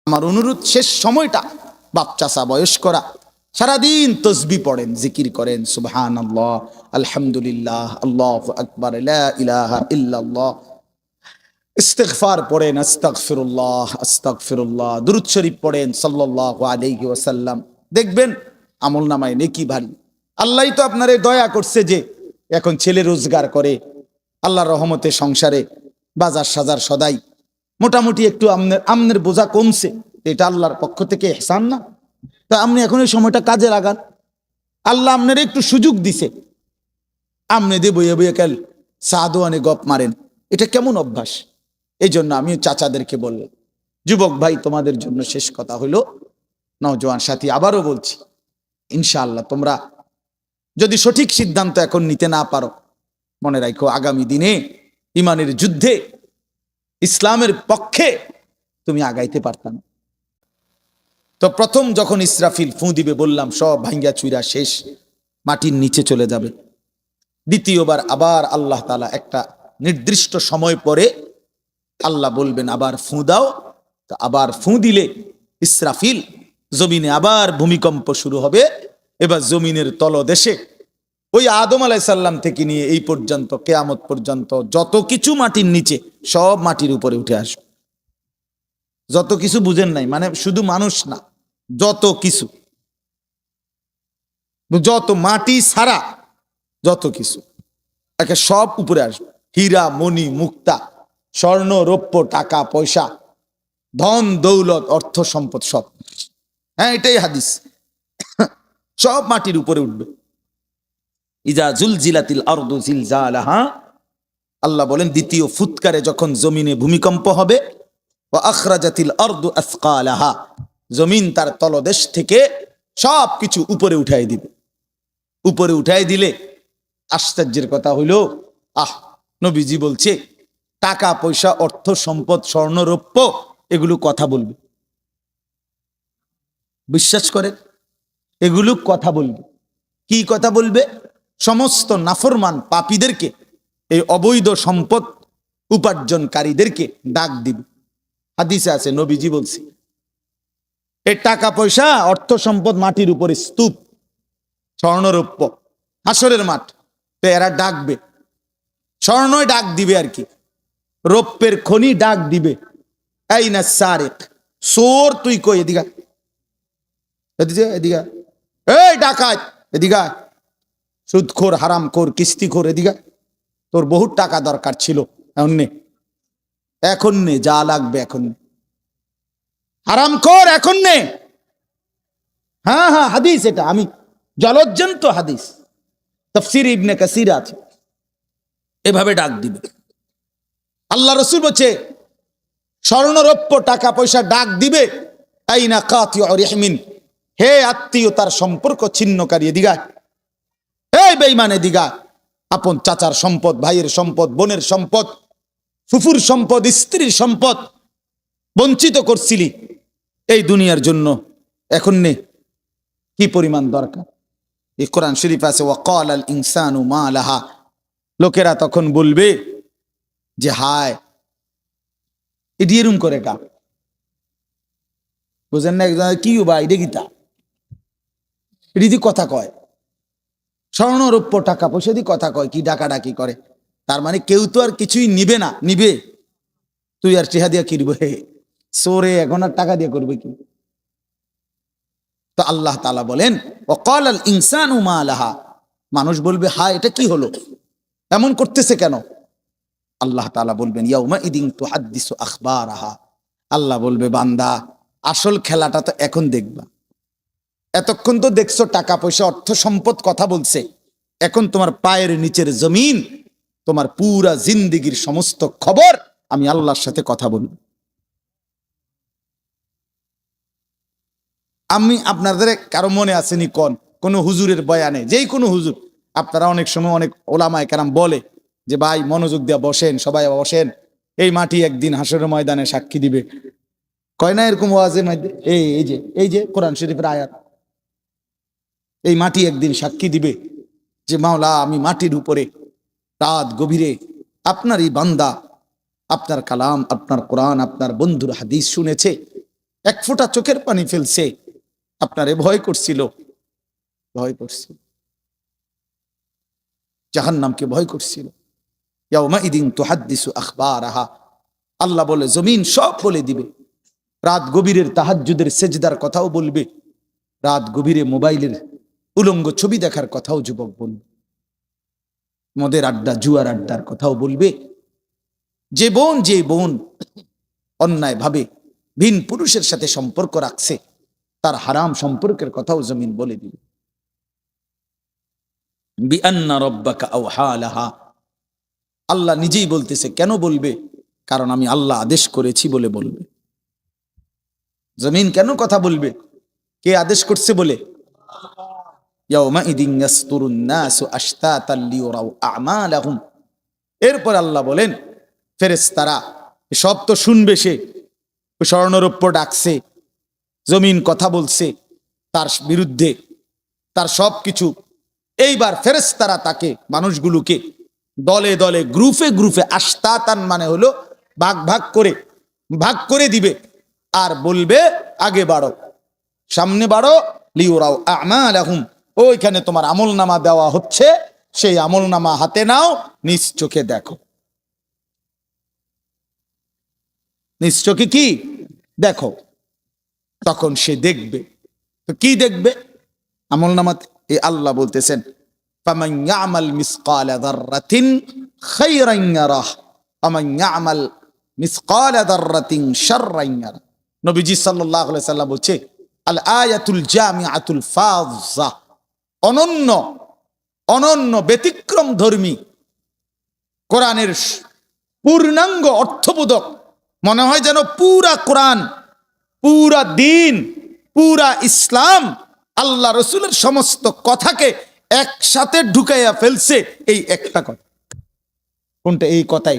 আমার অনুরোধ, শেষ সময়টা বাপ চাচা বয়স্করা সারাদিন তসবি পড়েন, জিকির করেন, সুবহানাল্লাহ, আলহামদুলিল্লাহ, আল্লাহু আকবার, লা ইলাহা ইল্লাল্লাহ, ইস্তিগফার পড়েন, আস্তাগফিরুল্লাহ আস্তাগফিরুল্লাহ, দুরূদ শরীফ পড়েন সাল্লাল্লাহু আলাইহি ওয়াসাল্লাম। দেখবেন আমলনামায় নেকি ভারী। আল্লাহই তো আপনারে দয়া করছে যে এখন ছেলে রোজগার করে, আল্লাহর রহমতে সংসারে বাজার সাজার সদাই মোটামুটি একটু আমনের বোঝা কমছে, এটা আল্লাহর পক্ষ থেকে ইহসান না? তা আপনি এখন এই সময়টা কাজে লাগান। আল্লাহ আপনার একটু সুযোগ দিছে, আমনে দিয়ে বইয়ে বইয়ে কাল সাদোয়ানে গপ মারেন, এটা কেমন অভ্যাস? এই জন্য আমি চাচাদেরকে বললাম, যুবক ভাই তোমাদের জন্য শেষ কথা হলো, নওজোয়ান সাথী আবারও বলছি, ইনশাআল্লাহ তোমরা যদি সঠিক সিদ্ধান্ত এখন নিতে না পারো, মনে রাখো আগামী দিনে ইমানের যুদ্ধে ইসলামের পক্ষে তুমি আগাইতে পারতাম। তো প্রথম যখন ইসরাফিল ফু দিবে বললাম সব ভাঙ্গা চুইরা শেষ, মাটির নিচে চলে যাবে। দ্বিতীয়বার আবার আল্লাহ তাআলা একটা নির্দিষ্ট সময় পরে আল্লাহ বলবেন আবার ফু দাও। তো আবার ফু দিলে ইসরাফিল জমিনে আবার ভূমিকম্প শুরু হবে। এবার জমিনের তলদেশে ওই আদম আলাইহিস সালাম থেকে নিয়ে এই পর্যন্ত কিয়ামত পর্যন্ত যত কিছু মাটির নিচে সব মাটির উপরে উঠে আসবে। যত কিছু বুঝেন নাই, মানে শুধু মানুষ না, যত কিছু, যত মাটি ছাড়া যত কিছু একে সব উপরে আসবে। হীরা মণি মুক্তা, স্বর্ণ রৌপ্য, টাকা পয়সা, ধন দৌলত, অর্থ সম্পদ সব। হ্যাঁ, এটাই হাদিস। সব মাটির উপরে উঠবে। ইজা জুলজিলাতিল আরদু জিলজালাহা, আল্লাহ বলেন দ্বিতীয় ফুৎকারে যখন জমিনে ভূমিকম্প হবে, ওয়া আখরাজাতিল আরদু আসকালাহা, জমিন তার তলদেশ থেকে সব কিছু উপরে উঠাই দিবে। উপরে উঠাই দিলে আশ্চর্যের কথা হইল, নবীজি বলছে টাকা পয়সা, অর্থ সম্পদ, স্বর্ণ রৌপ্য এগুলো কথা বলবে। বিশ্বাস করে এগুলো কথা বলবে। কি কথা বলবে? সমস্ত নাফরমান পাপীদেরকে, এই অবৈধ সম্পদ উপার্জনকারীদেরকে ডাক দিবে। হাদিসে আছে, নবীজি বলছে এই টাকা পয়সা, অর্থ সম্পদ মাটির উপরে স্তূপ, স্বর্ণরৌপ্য, হাসরের মাঠ, তো এরা ডাকবে। স্বর্ণই ডাক দিবে আর কি, রৌপ্যের খনি ডাক দিবে, এই না সারেক, সোর তুই কই, এদিকে এদিকে এদিকে, এই ডাকাত এদিকে, সুদখোর, হারামখোর, কিস্তিখোর এদিকে, তোর বহুত টাকা দরকার ছিল, এখন নে যা লাগবে এখন নে, হারামখোর এখন নে। হ্যাঁ হ্যাঁ, হাদিস, এটা আমি জলজ্জন্ত হাদিস, তাফসীর ইবনে কাসির আছে, এভাবে ডাক দিবে। আল্লাহ রাসূল বলছে স্বর্ণ রৌপ্য টাকা পয়সা ডাক দিবে, আইনা কাতিউ রিহমিন, হে আত্মীয়তার সম্পর্ক ছিন্নকারী এদিকে, এই বেঈমান এদিকে, আপন চাচার সম্পদ, ভাইয়ের সম্পদ, বোনের সম্পদ, ফুফুর সম্পদ, স্ত্রীর সম্পদ বঞ্চিত করছিলি এই দুনিয়ার জন্য, এখন নে, কি পরিমাণ দরকার। এই কোরআন শরীফ আছে, ওয়াকালাল ইনসানু মা লাহা, লোকেরা তখন বলবে যে হায়, এটি এরম করে কা, বুঝেন না? একজন কি ভাই এটা গীতা, এটি কথা কয়, স্বর্ণ রৌপ্য টাকা পয়সা দিয়ে কথা কয়, কি ডাকাডাকি করে, তার মানে কেউ তো আর কিছুই নিবে না। নিবে তুই আর চেহা দিয়া কিনবে, সোরে এখন আর টাকা দিয়ে করবে কি? তো আল্লাহ তাআলা বলেন ওয়াকালাল ইনসানু মা লাহা, মানুষ বলবে হায় এটা কি হলো, এমন করতেছে কেন? আল্লাহ তাআলা বলবেন ইয়াউমা ইদিন তুহাদ্দিসু আখবারাহা, আল্লাহ বলবে বান্দা আসল খেলাটা তো এখন দেখবা, এতক্ষণ তো দেখছো টাকা পয়সা অর্থ সম্পদ কথা বলছে, এখন তোমার পায়ের নিচের জমিন, তোমার পুরা জিন্দেগির সমস্ত খবর আমি আল্লাহর সাথে কথা বলবো। আমি আপনাদের কারো মনে আসেনি কোন হুজুরের বয়ানে, যেই কোনো হুজুর, আপনারা অনেক সময় অনেক ওলামায়ে কেরাম বলে যে ভাই মনোযোগ দিয়া বসেন, সবাই বসেন, এই মাটি একদিন হাসরের ময়দানে সাক্ষী দিবে, কয় না এরকম ওয়াজের মধ্যে? এই যে কোরআন শরীফের আয়াত, এই মাটি একদিন সাক্ষী দিবে যে মাওলা আমি মাটির উপরে রাত গভীরে আপনারই বান্দা আপনার কালাম, আপনার কোরআন, আপনার বন্ধুর হাদিস শুনেছে, এক ফোঁটা চোখের পানি ফেলছে, আপনারে ভয় করছিল, ভয় করছিল, জাহান্নামকে ভয় করছিল। ইয়াউমাইদিন তুহাদ্দিসু আখবারাহা, আল্লাহ বলে জমিন সব বলে দিবে। রাত গভীরের তাহাজ্জুদের সেজদার কথাও বলবে, রাত গভীরে মোবাইলের উলঙ্গ ছবি দেখার কথাও যুবক বলবে, মদের আড্ডা জুয়ার আড্ডার কথাও বলবে। যে বোন অন্যায় ভাবে ভিন পুরুষের সাথে সম্পর্ক রাখছে, তার হারাম সম্পর্কের কথাও জমিন বলে দিবে। বিআন্না রাব্বাকা আওহা লাহা, আল্লাহ নিজেই বলতেছে। কেন বলবে? কারণ আমি আল্লাহ আদেশ করেছি বলে বলবে। জমিন কেন কথা বলবে? কে আদেশ করছে বলে। ইয়াউমাইদিন ইয়াসতুরুন নাসু আশতাতান লিয়ুরাউ আমালাহুম, এরপর আল্লাহ বলেন ফেরেশতারা সব তো শুনবে, সে স্বর্ণরৌপ্য ডাকছে, জমিন কথা বলছে তার বিরুদ্ধে, তার সব কিছু। এইবার ফেরেশতারা তাকে, মানুষগুলোকে দলে দলে গ্রুপে গ্রুপে, আশতাতান মানে হলো ভাগ ভাগ করে দিবে, আর বলবে আগে বাড়ো, সামনে বাড়ো। লিউরাও আমালাহুম, ওইখানে তোমার আমলনামা দেওয়া হচ্ছে, সেই আমলনামা হাতে নাও, নিজ চোখে দেখো। নিজ চোখে কি দেখো? তখন সে দেখবে। তো কি দেখবে আমলনামাতে? এই আল্লাহ বলতেছেন ফামান ইয়ামাল মিসকালা যাররাতিন খায়রান ইয়ারাহ ওয়া ইয়ামাল মিসকালা যাররাতিন শাররান ইয়ারাহ। নবীজি সাল্লাল্লাহু আলাইহি সাল্লাম বলছে আল আয়াতুল জামিআতুল ফাযা, অনন্য ব্যতিক্রম ধর্মী কোরআনের পূর্ণাঙ্গ অর্থবোধক, মনে হয় যেন পুরা কোরআন, পুরা দিন, পুরা ইসলাম, আল্লাহ রসুলের সমস্ত কথাকে একসাথে ঢুকাইয়া ফেলছে এই একটা কথা। কোনটা? এই কথা।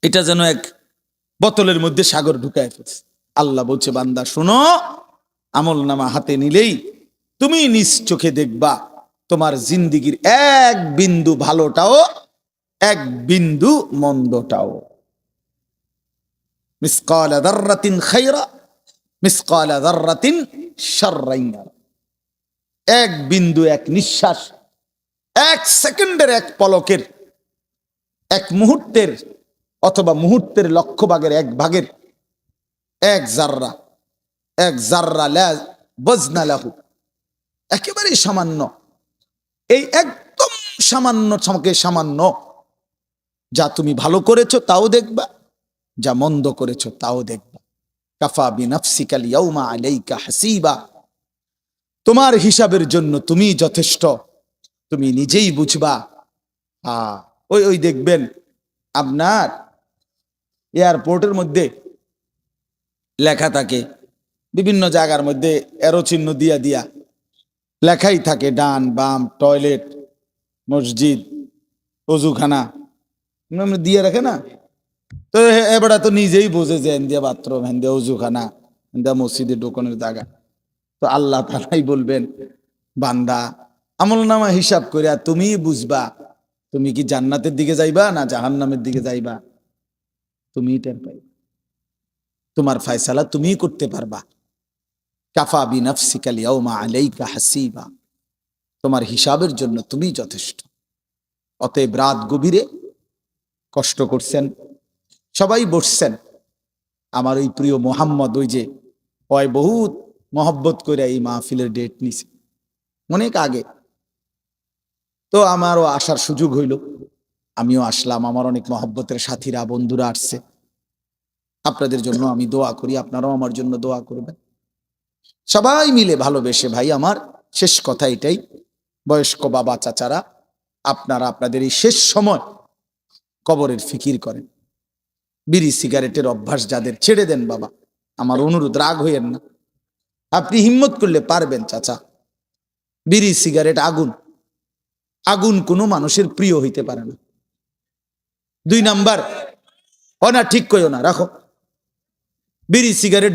এটা যেন এক বোতলের মধ্যে সাগর ঢুকাইয়া ফেলছে। আল্লাহ বলছে বান্দা শোনো, আমলনামা হাতে নিলেই তুমি নিজ চোখে দেখবা তোমার জিন্দিগির এক বিন্দু ভালোটাও, এক বিন্দু মন্দটাও। মিসকালা যাররাতিন খায়রা, মিসকালা যাররাতিন শাররান ইয়ারা। এক বিন্দু, এক নিঃশ্বাস, এক সেকেন্ডের, এক পলকের, এক মুহূর্তের, অথবা মুহূর্তের লক্ষ ভাগের এক ভাগের এক জাররা লা ওয়াজনা লাহু, একেবারে সামান্য। এই একদম সামান্য, যা তুমি ভালো করেছো তাও দেখবা, যা মন্দ করেছো তাও দেখবা। কাফা বিনাফসিকাল ইয়াউমা আলাইকা হাসিবা, তোমার হিসাবের জন্য তুমি যথেষ্ট, তুমি নিজেই বুঝবা। ওই দেখবেন আপনার এয়ারপোর্টের মধ্যে লেখা থাকে, বিভিন্ন জায়গার মধ্যে এরো চিহ্ন দিয়া লেখাই থাকে, ডান বাম, টয়লেট, মসজিদ, অজুখানা দিয়ে রাখে না। তো এবারে তো নিজেই বোঝে যে হেন দিয়া বাথরুম, হেন দিয়া অজুখানা, হেন দিয়া মসজিদে ঢোকানোর জায়গা। তো আল্লাহ তাআলাই বলবেন বান্দা আমলনামা হিসাব করে তুমি বুঝবা তুমি কি জান্নাতের দিকে যাইবা না জাহান্নামের দিকে যাইবা। তুমি টের পাইবা, তোমার ফয়সালা তুমিই করতে পারবা। কাফা বিনাফসিকাল ইয়াউমা আলাইকা হাসিবা, তোমার হিসাবের জন্য তুমি যথেষ্ট। অতএব রাত গভীরে কষ্ট করছেন, সবাই বসছেন, আমার ওই প্রিয় মোহাম্মদ, ওই যে বহুত মহব্বত করে এই মাহফিলের ডেট নিছে অনেক আগে। তো আমারও আসার সুযোগ হইল, আমিও আসলাম। আমার অনেক মহব্বতের সাথীরা, বন্ধুরা আসছে। আপনাদের জন্য আমি দোয়া করি, আপনারাও আমার জন্য দোয়া করবেন। সবাই মিলে ভালোবেসে, ভাই আমার শেষ কথা এটাই, বয়স্ক বাবা চাচারা, আপনারা আপনাদের এই শেষ সময় কবরের ফিকির করেন। বিড়ি সিগারেটের অভ্যাস যাদের, ছেড়ে দেন বাবা, আমার অনুরোধ, রাগ হইয়েন না। আপনি হিম্মত করলে পারবেন চাচা। বিড়ি সিগারেট আগুন কোনো মানুষের প্রিয় হইতে পারে না। 2 নাম্বার, না ঠিক কইও না, রাখো। বিড়ি সিগারেট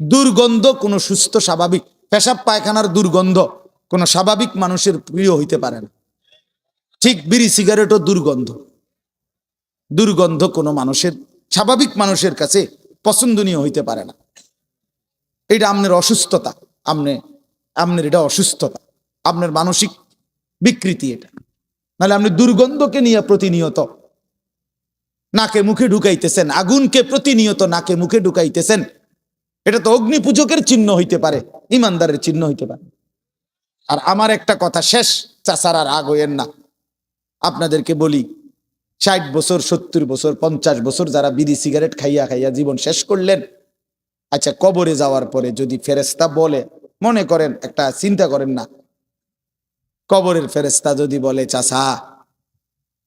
দুর্গন্ধ কোনো সুস্থ স্বাভাবিক পেশাব পায়খানার দুর্গন্ধ কোনো স্বাভাবিক মানুষের প্রিয় হইতে পারে না। ঠিক বিড়ি সিগারেটও দুর্গন্ধ কোনো মানুষের, স্বাভাবিক মানুষের কাছে পছন্দনীয় হইতে পারে না। এটা আপনার অসুস্থতা, আপনার এটা অসুস্থতা, আপনার মানসিক বিকৃতি এটা। নাহলে আপনি দুর্গন্ধকে নিয়ে প্রতিনিয়ত নাকে মুখে ঢুকাইতেছেন, আগুনকে প্রতিনিয়ত নাকে মুখে ঢুকাইতেছেন, এটা তো অগ্নি পূজকের চিহ্ন হইতে পারে, ইমানদারের চিহ্ন হইতে পারে। আর আমার একটা কথা শেষ, চাচারা রাগ হইয়েন না, আপনাদেরকে বলি, 60 বছর 70 বছর 50 বছর যারা বিড়ি সিগারেট খাইয়া খাইয়া জীবন শেষ করলেন, আচ্ছা কবরে যাওয়ার পরে যদি ফেরেশতা বলে, মনে করেন একটা চিন্তা করেন না, কবরের ফেরেশতা যদি বলে চাচা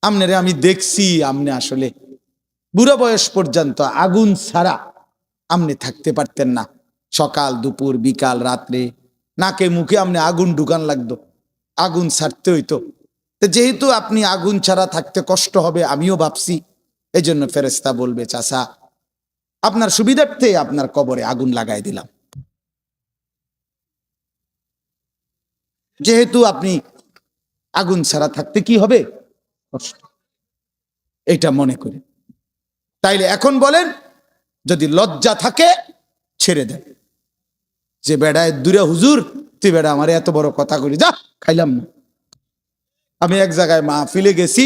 আমনেরে আমি দেখছি, আপনি আসলে বুড়া বয়স পর্যন্ত আগুন ছাড়া আপনি থাকতে পারতেন না, সকাল দুপুর বিকাল রাত্রে নাকে মুখে আপনি আগুন ঢুকান লাগতো, আগুন ছাড়তে হইতো, যেহেতু আপনি আগুন ছাড়া থাকতে কষ্ট হবে আমিও ভাবছি, এই জন্য ফেরেশতা বলবে চাচা আপনার সুবিধার্থে আপনার কবরে আগুন লাগাই দিলাম, যেহেতু আপনি আগুন ছাড়া থাকতে কি হবে কষ্ট, এটা মনে করে। তাইলে এখন বলেন, যদি লজ্জা থাকে ছেড়ে দেন, যে বেড়ায় দূরে হুজুর তুই বেড়া আমার এত বড় কথা করি, যা খাইলাম না। আমি এক জায়গায় মাহফিলে গেছি,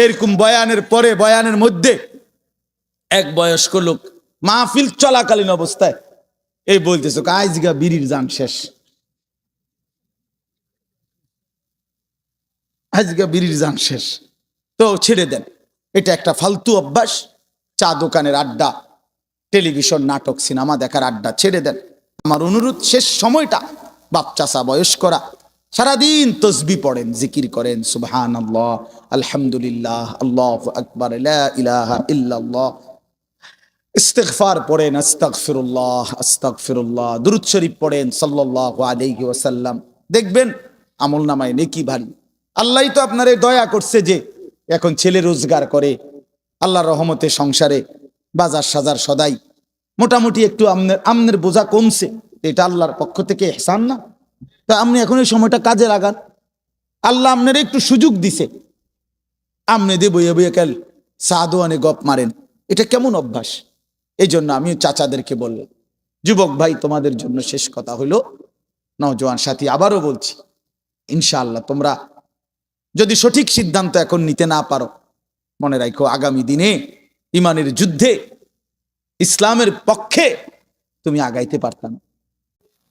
এরকম বয়ানের পরে বয়ানের মধ্যে এক বয়স্ক লোক মাহফিল চলাকালীন অবস্থায় এই বলতেছে আজগা বিড়ির জান শেষ, আজগা বিড়ির জান শেষ, তো ছেড়ে দেন। এটা একটা ফালতু অভ্যাস, চা দোকানের আড্ডা, টেলিভিশন নাটক সিনেমা দেখার আড্ডা ছেড়ে দেন। আমার অনুরোধ, শেষ সময়টা বাপ চাচা বয়স্করা সারাদিন তসবি পড়েন, জিকির করেন, সুবহানাল্লাহ, আলহামদুলিল্লাহ, আল্লাহু আকবার, লা ইলাহা ইল্লাল্লাহ, ইস্তিগফার পড়েন, আস্তাগফিরুল্লাহ আস্তাগফিরুল্লাহ, দুরূদ শরীফ পড়েন সাল্লাল্লাহু আলাইহি ওয়াসাল্লাম, দেখবেন আমলনামায় নেকি ভারী। আল্লাহই তো আপনারে দয়া করছে যে এখন ছেলে রোজগার করে, আল্লাহর রহমতে সংসারে বাজার সাজার সদাই মোটামুটি একটু আমনের বোঝা কমছে, এটা আল্লাহর পক্ষ থেকে ইহসান না? তা আপনি এখন এই সময়টা কাজে লাগান, আল্লাহ আপনার একটু সুযোগ দিছে, আপনি দিয়ে বইয়ে বইয়ে কাল সাদোয়ানে গপ মারেন, এটা কেমন অভ্যাস? এই জন্য আমি চাচাদেরকে বললাম, যুবক ভাই তোমাদের জন্য শেষ কথা হইল, নওজোয়ান সাথী আবারও বলছি, ইনশাআল্লাহ তোমরা যদি সঠিক সিদ্ধান্ত এখন নিতে না পারো, মনে রাখো আগামী দিনে ইমানের যুদ্ধে ইসলামের পক্ষে তুমি আগাইতে পারতাম।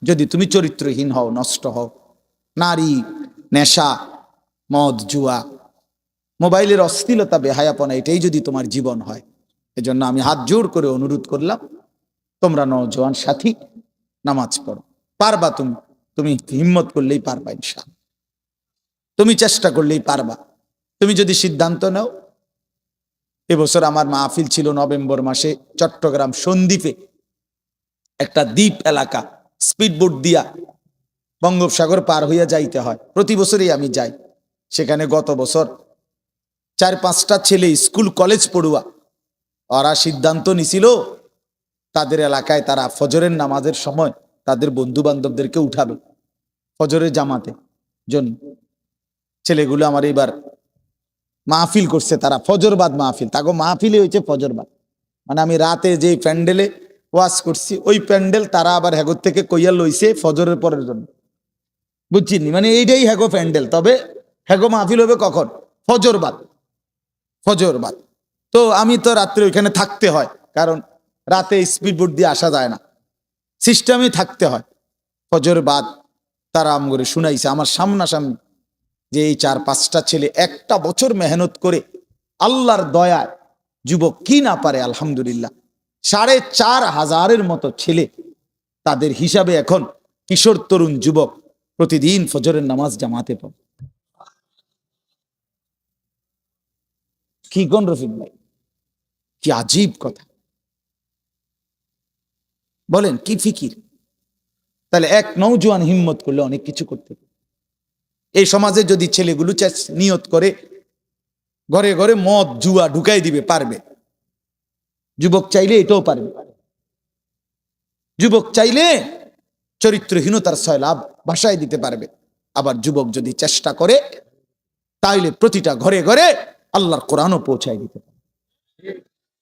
যদি তুমি চরিত্রহীন হও, নষ্ট হও, নারী, নেশা, মদ, জুয়া, মোবাইলের অশ্লীলতা, বেহায়াপনা, এটাই যদি তোমার জীবন হয়, এজন্য আমি হাত জোর করে অনুরোধ করলাম, তোমরা নওজোয়ান সাথী নামাজ পড়ো, পারবা, তুমি হিম্মত করলেই পারবা, ইনশাআল্লাহ তুমি চেষ্টা করলেই পারবা। তুমি যদি সিদ্ধান্ত নাও, এবছর আমার মাহফিল ছিল নভেম্বর মাসে চট্টগ্রাম সন্দ্বীপে, একটা দ্বীপ এলাকা, স্পিডবোট দিয়া বঙ্গোপসাগর পার হইয়া যাইতে হয়, প্রতি বছরই আমি যাই সেখানে। গত বছর 4-5টা ছেলে স্কুল কলেজ পড়ুয়া, ওরা সিদ্ধান্ত নিছিল তাদের এলাকায় তারা ফজরের নামাজের সময় তাদের বন্ধু বান্ধবদেরকে উঠাবে ফজরের জামাতে জন্য। ছেলেগুলো আমার এবার মাহফিল করছে, তারা ফজরবাদ মাহফিল, তাকে মাহফিলে হয়েছে ফজরবাদ, মানে আমি রাতে যে প্যান্ডেলে ওয়াজ করছি ওই প্যান্ডেল তারা আবার হ্যাগোর থেকে কইয়া লইছে ফজরের পরের জন্য, বুঝছিনি? মানে এইটাই হ্যাগো প্যান্ডেল, তবে হ্যাগো মাহফিল হবে কখন? ফজরবাদ, ফজরবাদ। তো আমি তো রাত্রে ওইখানে থাকতে হয়, কারণ রাতে স্পিডবোট দিয়ে আসা যায় না, সিস্টেমে থাকতে হয়। ফজরবাদ তারা আমগরে শুনাইছে আমার সামনাসামনি, যে এই 4-5টা ছেলে একটা বছর মেহনত করে আল্লাহর দয়ায়, যুবক কি না পারে আলহামদুলিল্লাহ, 4,500-এর মতো ছেলে, তাদের হিসাবে এখন কিশোর তরুণ যুবক প্রতিদিন ফজরের নামাজ জামাতে পড়ে। কি গণ রফিক ভাই, কি আজীব কথা, বলেন কি ফিকির? তাহলে এক নওজোয়ান হিম্মত করলে অনেক কিছু করতে পারে। এই সমাজে যদি ছেলেগুলো নিয়ত করে ঘরে ঘরে মদ জুয়া ঢুকাই দিবে, পারবে। যুবক চাইলে এটাও পারবে, যুবক চাইলে চরিত্রহীনতার সয়লাভ ভাষায় দিতে পারবে। আবার যুবক যদি চেষ্টা করে তাইলে প্রতিটা ঘরে ঘরে আল্লাহর কোরআনও পৌঁছায় দিতে পারে।